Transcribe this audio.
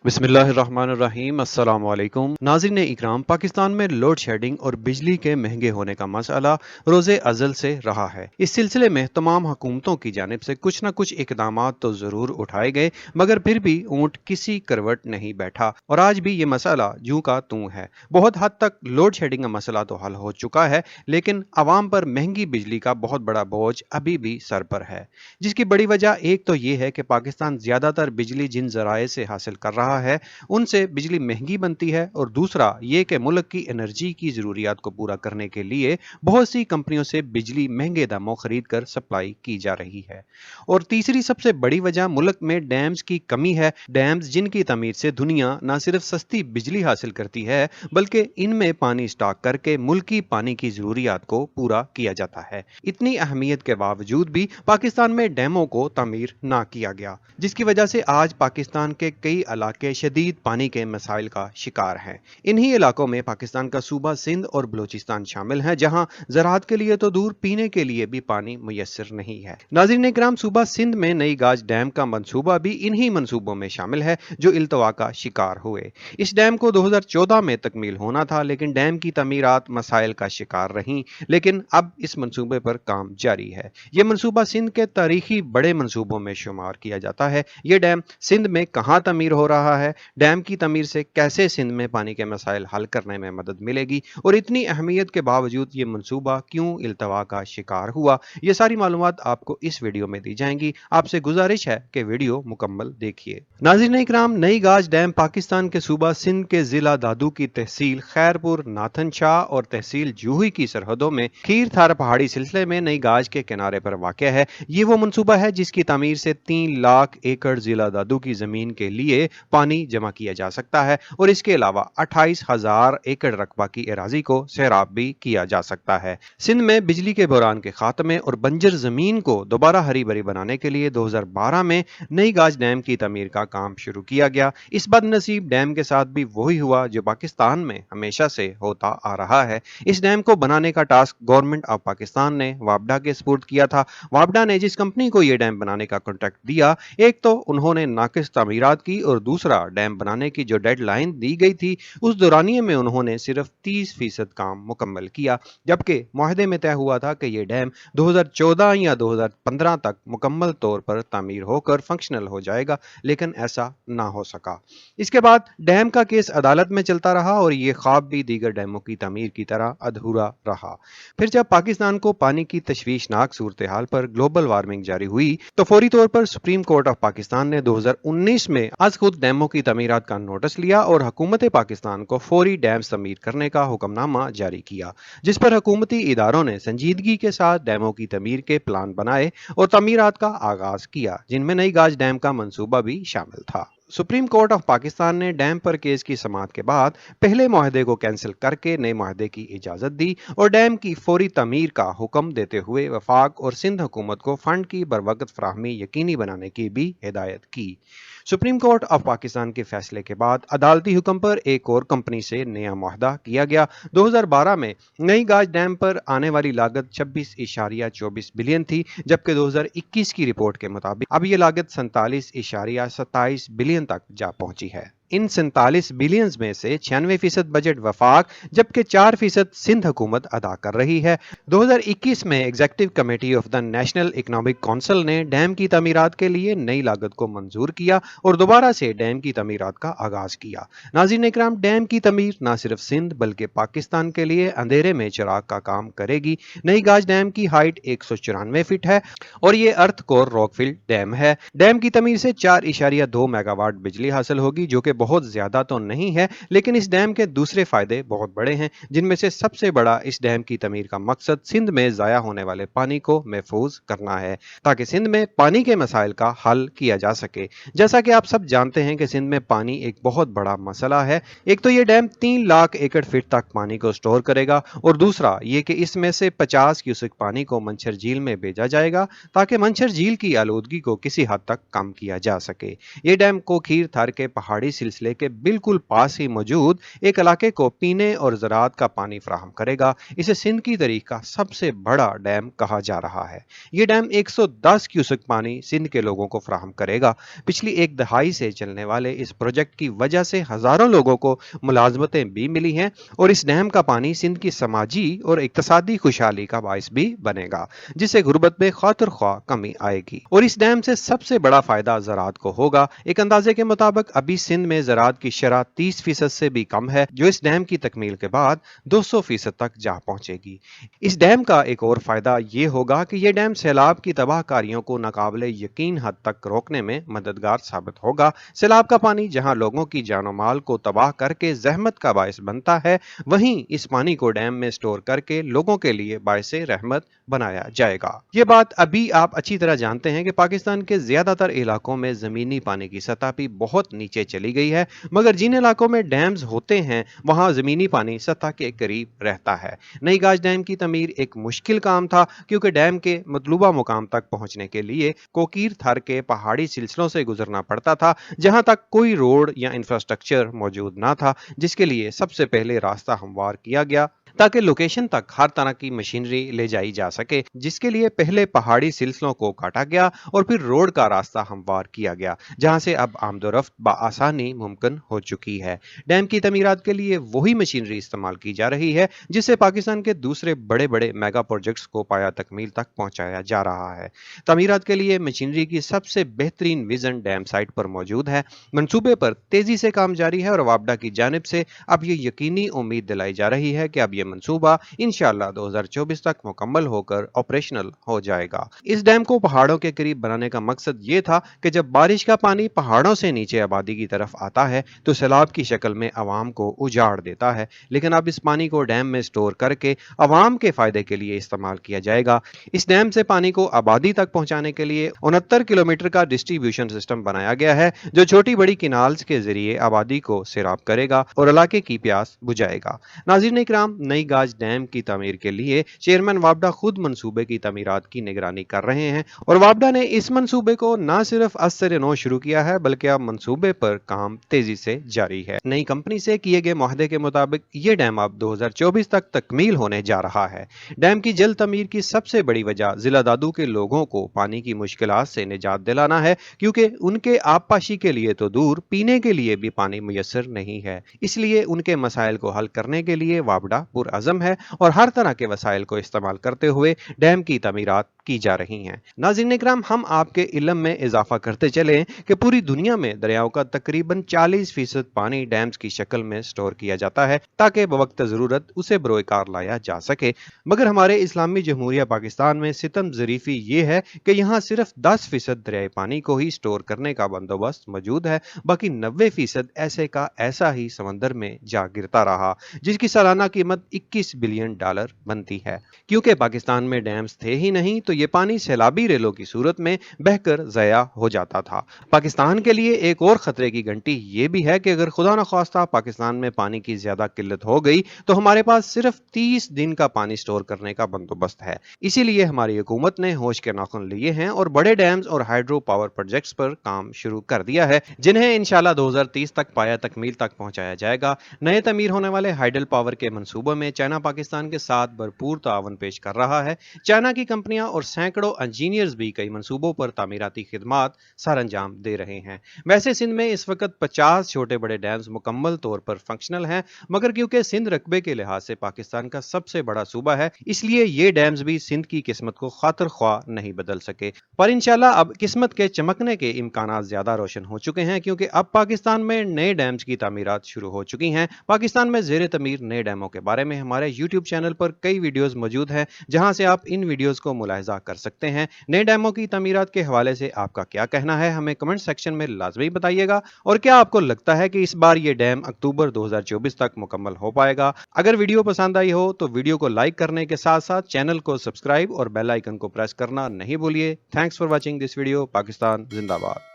بسم اللہ الرحمن الرحیم۔ السلام علیکم ناظرین اکرام، پاکستان میں لوڈ شیڈنگ اور بجلی کے مہنگے ہونے کا مسئلہ روز ازل سے رہا ہے۔ اس سلسلے میں تمام حکومتوں کی جانب سے کچھ نہ کچھ اقدامات تو ضرور اٹھائے گئے، مگر پھر بھی اونٹ کسی کروٹ نہیں بیٹھا اور آج بھی یہ مسئلہ جوں کا توں ہے۔ بہت حد تک لوڈ شیڈنگ کا مسئلہ تو حل ہو چکا ہے، لیکن عوام پر مہنگی بجلی کا بہت بڑا بوجھ ابھی بھی سر پر ہے، جس کی بڑی وجہ ایک تو یہ ہے کہ پاکستان زیادہ تر بجلی جن ذرائع سے حاصل کر رہا ہے ان سے بجلی مہنگی بنتی ہے، اور دوسرا یہ کہ ملک کی انرجی کی ضروریات کو پورا کرنے کے لیے بہت سی کمپنیوں سے بجلی مہنگے داموں خرید کر سپلائی کی جا رہی ہے، اور تیسری سب سے بڑی وجہ ملک میں ڈیمز کی کمی ہے۔ ڈیمز جن کی تعمیر سے دنیا نہ صرف سستی بجلی حاصل کرتی ہے بلکہ ان میں پانی سٹاک کر کے ملکی پانی کی ضروریات کو پورا کیا جاتا ہے۔ اتنی اہمیت کے باوجود بھی پاکستان میں ڈیموں کو تعمیر نہ کیا گیا، جس کی وجہ سے آج پاکستان کے کئی علاقے شدید پانی کے مسائل کا شکار ہیں۔ انہی علاقوں میں پاکستان کا صوبہ سندھ اور بلوچستان شامل ہیں، جہاں زراعت کے لیے تو دور، پینے کے لیے بھی پانی میسر نہیں ہے۔ ناظرین کرام، صوبہ سندھ میں نئی گاج ڈیم کا منصوبہ بھی انہی منصوبوں میں شامل ہے جو التوا کا شکار ہوئے۔ اس ڈیم کو 2014 میں تکمیل ہونا تھا، لیکن ڈیم کی تعمیرات مسائل کا شکار رہیں، لیکن اب اس منصوبے پر کام جاری ہے۔ یہ منصوبہ سندھ کے تاریخی بڑے منصوبوں میں شمار کیا جاتا ہے۔ یہ ڈیم سندھ میں کہاں تعمیر ہو رہا ہے، ڈیم کی تعمیر سے کیسے سندھ میں پانی کے مسائل حل کرنے میں مدد ملے گی، اور اتنی اہمیت کے باوجود یہ منصوبہ کیوں التوا کا شکار ہوا، یہ ساری معلومات آپ کو اس ویڈیو میں دی جائیں گی۔ آپ سے گزارش ہے کہ ویڈیو مکمل دیکھیے۔ ناظرین اکرام، نئی گاج ڈیم پاکستان کے صوبہ سندھ کے ضلع دادو کی تحصیل خیرپور، ناتھن شاہ اور تحصیل جوہی کی سرحدوں میں کھیر تھار پہاڑی سلسلے میں نئی گاج کے کنارے پر واقع ہے۔ یہ وہ منصوبہ ہے جس کی تعمیر سے 3 لاکھ ایکڑ ضلع دادو کی زمین کے لیے پانی جمع کیا جا سکتا ہے، اور اس کے علاوہ 28,000 ایکڑ رقبہ کی اراضی کو سیراب بھی کیا جا سکتا ہے۔ سندھ میں بجلی کے بحران کے خاتمے اور بنجر زمین کو دوبارہ ہری بھری بنانے کے لیے 2012 میں نئی گاج ڈیم کی تعمیر کا کام شروع کیا گیا۔ اس بد نصیب ڈیم کے ساتھ بھی وہی ہوا جو پاکستان میں ہمیشہ سے ہوتا آ رہا ہے۔ اس ڈیم کو بنانے کا ٹاسک گورنمنٹ آف پاکستان نے وابڈا کے سپرد کیا تھا۔ وابڈا نے جس کمپنی کو یہ ڈیم بنانے کا کانٹریکٹ دیا، ایک تو انہوں نے ناقص تعمیرات کی، اور دوسرا ڈیم بنانے کی جو ڈیڈ لائن دی گئی تھی اس دورانیے میں انہوں نے صرف 30% کام مکمل کیا، جبکہ معاہدے میں طے ہوا تھا کہ یہ ڈیم 2014 یا 2015 تک مکمل طور پر تعمیر ہو کر فنکشنل ہو جائے گا، لیکن ایسا نہ ہو سکا۔ اس کے بعد ڈیم کا کیس عدالت میں چلتا رہا، اور یہ خواب بھی دیگر ڈیموں کی تعمیر کی طرح ادھورا رہا۔ پھر جب پاکستان کو پانی کی تشویشناک صورتحال پر گلوبل وارمنگ جاری ہوئی تو فوری طور پر سپریم کورٹ آف پاکستان نے 2019 میں از خود ڈیموں کی تعمیرات کا نوٹس لیا اور حکومت پاکستان کو فوری ڈیمز تعمیر کرنے کا حکم نامہ جاری کیا، جس پر حکومتی اداروں نے سنجیدگی کے ساتھ ڈیموں کی تعمیر کے پلان بنائے اور تعمیرات کا آغاز کیا، جن میں نئی گاج ڈیم کا منصوبہ بھی شامل تھا۔ سپریم کورٹ آف پاکستان نے ڈیم پر کیس کی سماعت کے بعد پہلے معاہدے کو کینسل کر کے نئے معاہدے کی اجازت دی اور ڈیم کی فوری تعمیر کا حکم دیتے ہوئے وفاق اور سندھ حکومت کو فنڈ کی بروقت فراہمی یقینی بنانے کی بھی ہدایت کی۔ سپریم کورٹ آف پاکستان کے فیصلے کے بعد عدالتی حکم پر ایک اور کمپنی سے نیا معاہدہ کیا گیا۔ 2012 میں نئی گاج ڈیم پر آنے والی لاگت 26.24 بلین تھی، جبکہ 2021 کی رپورٹ کے مطابق اب یہ لاگت 47.27 بلین تک جا پہنچی ہے۔ ان 47 بلینز میں سے 96% بجٹ وفاق جبکہ 4% سندھ حکومت ادا کر رہی ہے۔ 2021 میں executive committee of the national economic council نے ڈیم کی تعمیرات کے لیے نئی لاگت کو منظور کیا اور دوبارہ سے ڈیم کی تعمیرات کا آغاز کیا۔ ناظرین اکرام، ڈیم کی تعمیر نہ صرف سندھ بلکہ پاکستان کے لیے اندھیرے میں چراغ کا کام کرے گی۔ نئی گاج ڈیم کی ہائٹ 194 فٹ ہے اور یہ ارتھ کور راک فل ڈیم ہے۔ ڈیم کی تعمیر سے 4.2 میگا واٹ بجلی حاصل ہوگی، جو کہ بہت زیادہ تو نہیں ہے، لیکن اس ڈیم کے دوسرے فائدے بہت بڑے ہیں، جن میں سے سب سے بڑا اس ڈیم کی تعمیر کا مقصد سندھ میں ضائع ہونے والے پانی کو محفوظ کرنا ہے، تاکہ سندھ میں پانی کے مسائل کا حل کیا جا سکے۔ جیسا کہ آپ سب جانتے ہیں کہ سندھ میں پانی ایک بہت بڑا مسئلہ ہے۔ ایک تو یہ ڈیم 3 لاکھ ایکڑ فٹ تک پانی کو سٹور کرے گا، اور دوسرا یہ کہ اس میں سے 50 کیوسک پانی کو منچھر جھیل میں بھیجا جائے گا تاکہ منچھر جھیل کی آلودگی کو کسی حد تک کم کیا جا سکے۔ یہ ڈیم کو کھیر تھار کے پہاڑی सिलसिले के बिल्कुल पास ही मौजूद एक इलाके को पीने और ज़राअत का पानी फराहम करेगा। इसे सिंध की तारीख का सबसे बड़ा डैम कहा जा रहा है। ये डैम 110 क्यूसेक पानी सिंध के लोगों को फराहम करेगा। पिछली एक दहाई से चलने वाले इस प्रोजेक्ट की वजह से हजारों लोगों को मुलाजमतें भी मिली हैं और इस डैम का पानी सिंध की समाजी और इक्तसादी खुशहाली का बाइस भी बनेगा, जिससे गुर्बत में खातिर ख्वाह कमी आएगी। और इस डैम से सबसे बड़ा फायदा ज़राअत को होगा। एक अंदाजे के मुताबिक अभी सिंध में ज़राअत की शरह 30% से भी कम है, जो इस डैम की तकमील के बाद 200% तक जा पहुंचेगी। इस डैम का एक और फायदा ये होगा कि यह डैम सैलाब की तबाहकारियों को नाकाबिले यकीन हद तक रोकने में मददगार साबित होगा। सैलाब का पानी जहां लोगों की जानो माल को तबाह करके जहमत का बायस बनता है, वहीं इस पानी को डैम में स्टोर करके लोगों के लिए बायसे रहमत बनाया जाएगा। ये बात अभी आप अच्छी तरह जानते हैं कि पाकिस्तान के ज्यादातर इलाकों में जमीनी पानी की सतह भी बहुत नीचे चली गई है, मगर जिन इलाकों में डैम्स होते हैं वहां जमीनी पानी सतह के करीब रहता है। नई गाज डैम की तमीर एक मुश्किल काम था, क्योंकि डैम के मतलूबा मुकाम तक पहुंचने के लिए कोकीर थर के पहाड़ी सिलसिलों से गुजरना पड़ता था, जहां तक कोई रोड या इंफ्रास्ट्रक्चर मौजूद ना था, जिसके लिए सबसे पहले रास्ता हमवार किया गया ताकि लोकेशन तक हर तरह की मशीनरी ले जाई जा सके, जिसके लिए पहले पहाड़ी सिलसिलों को काटा गया और फिर रोड का रास्ता हमवार किया गया, जहां से अब आमदोरफ्त बआसानी मुमकिन हो चुकी है। डैम की तमीरात के लिए वही मशीनरी इस्तेमाल की जा रही है जिससे पाकिस्तान के दूसरे बड़े बड़े मेगा प्रोजेक्ट्स को पाया तकमील तक पहुंचाया जा रहा है। तमीरात के लिए मशीनरी की सबसे बेहतरीन विजन डैम साइट पर मौजूद है। मंसूबे पर तेजी से काम जारी है और वापडा की जानिब से अब ये यकीनी उम्मीद दिलाई जा रही है कि अब ये मंसूबा इंशाअल्लाह 2024 तक मुकम्मल होकर ऑपरेशनल हो जाएगा। इस डैम को पहाड़ों के करीब बनाने का मकसद ये था कि जब बारिश का पानी पहाड़ों से नीचे आबादी की तरफ आता है तो सैलाब की शक्ल में अवाम को उजाड़ देता है, लेकिन अब इस पानी को डैम में स्टोर करके अवाम के फायदे के लिए इस्तेमाल किया जाएगा। इस डैम से पानी को आबादी तक पहुंचाने के लिए 69 किलोमीटर का डिस्ट्रीब्यूशन सिस्टम बनाया गया है, जो छोटी बड़ी किनाल्स के जरिए आबादी को सैराब करेगा और इलाके की प्यास बुझाएगा। नाज़रीन इकराम, नई गाज डैम की तामीर के लिए चेयरमैन वापडा खुद मंसूबे की तमीरात की निगरानी कर रहे हैं और वापडा ने इस मंसूबे को न सिर्फ असर नौ शुरू किया है, बल्कि अब मंसूबे पर काम तेजी से जारी है। नई कंपनी से किए गए मुआहदे के मुताबिक ये डैम अब 2024 तक तकमील होने जा रहा है। डैम की जल्द तमीर की सबसे बड़ी वजह जिला दादू के लोगों को पानी की मुश्किलात से निजात दिलाना है, क्योंकि उनके आबपाशी के लिए तो दूर पीने के लिए भी पानी मुयस्सर नहीं है। इसलिए उनके मसाइल को हल करने के लिए वापडा पुरअज़म है और हर तरह के वसाइल को इस्तेमाल करते हुए डैम की तमीरात की जा रही हैं। नाज़रीन इकराम, हम आपके इल्म में इजाफा करते चलें कि पूरी दुनिया में दरियाओं का तकरीबन 40% पानी डैम्स की शक्ल में स्टोर किया जाता है ताकि बवक्त ज़रूरत उसे बरोकार लाया जा सके, मगर हमारे इस्लामी जमहूरिया पाकिस्तान में सितम ज़रीफ़ी ये है कि यहाँ सिर्फ 10% दरियाई पानी को ही स्टोर करने का बंदोबस्त मौजूद है, बाकी 90% ऐसे का ऐसा ही समंदर में जा गिरता रहा, जिसकी सालाना कीमत $21 बिलियन बनती है। क्योंकि पाकिस्तान में डैम्स थे ही नहीं तो ये पानी सैलाबी रेलों की सूरत में बहकर ज़या हो जाता था। पाकिस्तान के लिए एक और खतरे की घंटी ये भी है कि अगर खुदा न ख्वास्ता पाकिस्तान में पानी की ज्यादा किल्लत हो गई तो हमारे पास सिर्फ 30 दिन का पानी स्टोर करने का बंदोबस्त है। इसीलिए हमारी हुकूमत ने होश के नाखुन लिए हैं और बड़े डैम्स और हाइड्रो पावर प्रोजेक्ट्स पर काम शुरू कर दिया है, जिन्हें इंशाल्लाह 2030 तक पाया तकमील तक पहुंचाया जाएगा। नए तमीर होने वाले हाइडल पावर के मंसूबों में चाइना पाकिस्तान के साथ भरपूर तावन पेश कर रहा है। चाइना की कंपनियां और सैकड़ों इंजीनियर्स भी कई मंसूबों पर तामीराती खिदमात सर अंजाम दे रहे हैं। वैसे सिंध में इस वक्त 50 छोटे बड़े डैम्स मुकम्मल तौर पर फंक्शनल हैं, मगर क्योंकि सिंध रकबे के लिहाज से पाकिस्तान का सबसे बड़ा सूबा है, इसलिए ये डैम्स भी सिंध की किस्मत को खातिर ख्वाह नहीं बदल सके। पर इंशाल्लाह अब किस्मत के चमकने के इम्कानात ज्यादा रोशन हो चुके हैं, क्योंकि अब पाकिस्तान में नए डैम्स की तामीरात शुरू हो चुकी हैं। पाकिस्तान में ज़ेरे तमीर नए डैमों के बारे में हमारे यूट्यूब चैनल पर कई वीडियोस मौजूद हैं, जहां से आप इन वीडियोस को मुलाहिजा कर सकते हैं। नए डैमों की तामीरात के हवाले से आपका क्या कहना है, हमें कमेंट सेक्शन में लाजमी बताइएगा। और क्या आपको लगता है कि इस बार ये डैम अक्टूबर 2024 तक मुकम्मल हो पाएगा? अगर वीडियो पसंद आई हो तो वीडियो को लाइक करने के साथ साथ चैनल को सब्सक्राइब और बेल आइकन को प्रेस करना नहीं भूलिए। Thanks for watching this video. Pakistan जिंदाबाद।